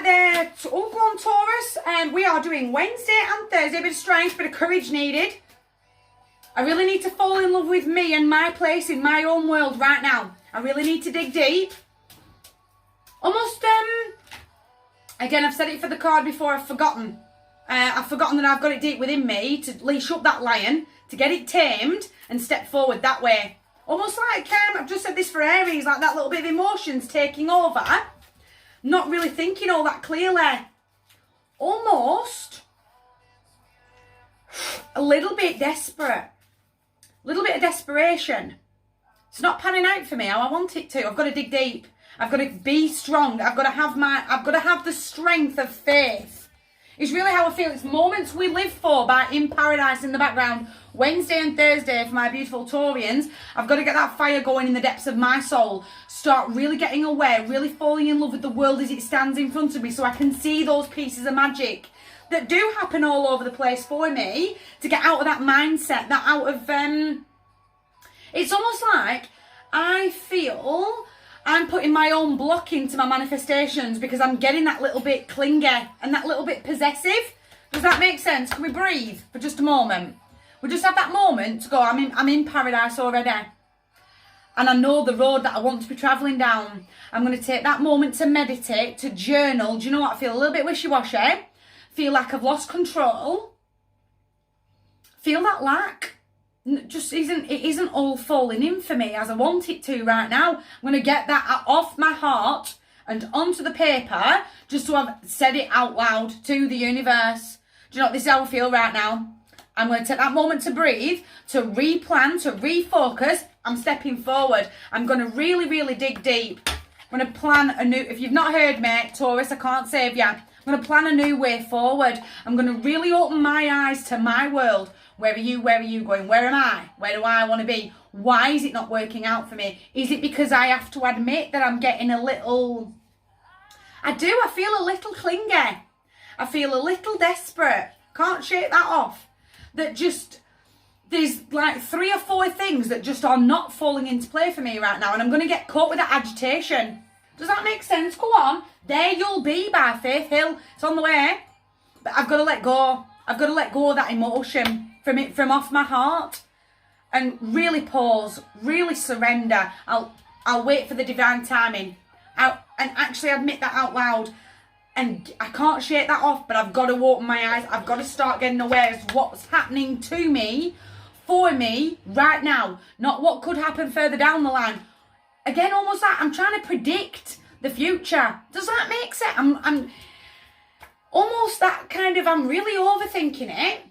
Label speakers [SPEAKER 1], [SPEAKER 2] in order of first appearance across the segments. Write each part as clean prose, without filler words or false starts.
[SPEAKER 1] right there. Oh, go on, Taurus. We are doing Wednesday and Thursday. A bit of strength, bit of courage needed. I really need to fall in love with me and my place in my own world right now. I really need to dig deep. Almost, again, I've said it for the card before, I've forgotten. I've forgotten that I've got it deep within me to leash up that lion, to get it tamed and step forward that way. Almost like, I've just said this for Aries, like that little bit of emotions taking over. Not really thinking all that clearly. Almost a little bit desperate. A little bit of desperation. It's not panning out for me how I want it to. I've got to dig deep. I've got to be strong. I've got to have the strength of faith. It's really how I feel. It's moments we live for by In Paradise in the background. Wednesday and Thursday for my beautiful Taurians. I've got to get that fire going in the depths of my soul. Start really getting aware, really falling in love with the world as it stands in front of me so I can see those pieces of magic that do happen all over the place for me, to get out of that mindset, that out of, it's almost like I feel I'm putting my own block into my manifestations because I'm getting that little bit clingy and that little bit possessive. Does that make sense? Can we breathe for just a moment? We just have that moment to go, I'm in paradise already. And I know the road that I want to be travelling down. I'm going to take that moment to meditate, to journal. Do you know what? I feel a little bit wishy-washy. Feel like I've lost control. Feel that lack. It isn't all falling in for me as I want it to right now. I'm going to get that off my heart and onto the paper just to have said it out loud to the universe. Do you know what? This is how I feel right now. I'm going to take that moment to breathe, to replan, to refocus. I'm stepping forward. I'm going to really, really dig deep. I'm going to plan a new, if you've not heard me, Taurus, I can't save you. I'm going to plan a new way forward. I'm going to really open my eyes to my world. Where are you going? Where am I? Where do I want to be? Why is it not working out for me? Is it because I have to admit that I'm getting a little... I feel a little clingy. I feel a little desperate. Can't shake that off. That just... There's like 3 or 4 things that just are not falling into play for me right now. And I'm going to get caught with that agitation. Does that make sense? Go on. There You'll Be by Faith Hill. It's on the way. But I've got to let go. I've got to let go of that emotion from off my heart. And really pause. Really surrender. I'll wait for the divine timing. And actually admit that out loud. And I can't shake that off. But I've got to open my eyes. I've got to start getting aware of what's happening to me. For me. Right now. Not what could happen further down the line. Again, almost like I'm trying to predict the future. Does that make sense? I'm almost that kind of, I'm really overthinking it.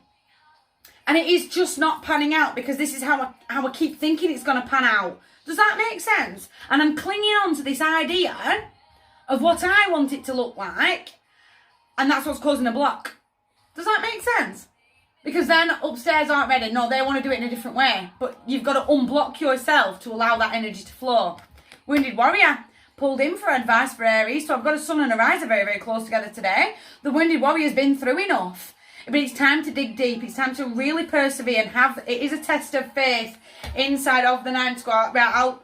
[SPEAKER 1] And it is just not panning out because this is how I keep thinking it's going to pan out. Does that make sense? And I'm clinging on to this idea of what I want it to look like. And that's what's causing a block. Does that make sense? Because then upstairs aren't ready. No, they want to do it in a different way. But you've got to unblock yourself to allow that energy to flow. Wounded Warrior pulled in for advice for Aries. So I've got a Sun and a Riser very, very close together today. The Wounded Warrior's been through enough. But it's time to dig deep. It's time to really persevere and have... It is a test of faith inside of the 9 square. Right,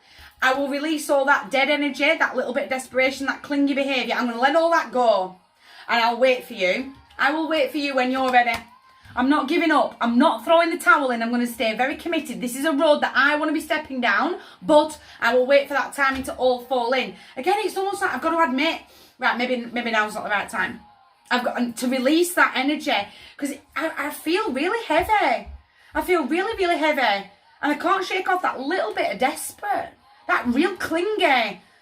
[SPEAKER 1] I will release all that dead energy, that little bit of desperation, that clingy behaviour. I'm going to let all that go. And I'll wait for you. I will wait for you when you're ready. I'm not giving up. I'm not throwing the towel in. I'm going to stay very committed. This is a road that I want to be stepping down, but I will wait for that timing to all fall in. Again, it's almost like I've got to admit, right, maybe now's not the right time. I've got to release that energy because I feel really heavy. I feel really, really heavy. And I can't shake off that little bit of desperate, that real clingy,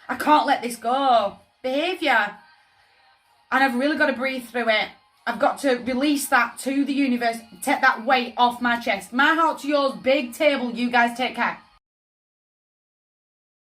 [SPEAKER 1] I can't let this go behaviour. And I've really got to breathe through it. I've got to release that to the universe, take that weight off my chest. My heart to yours, big table, you guys take care.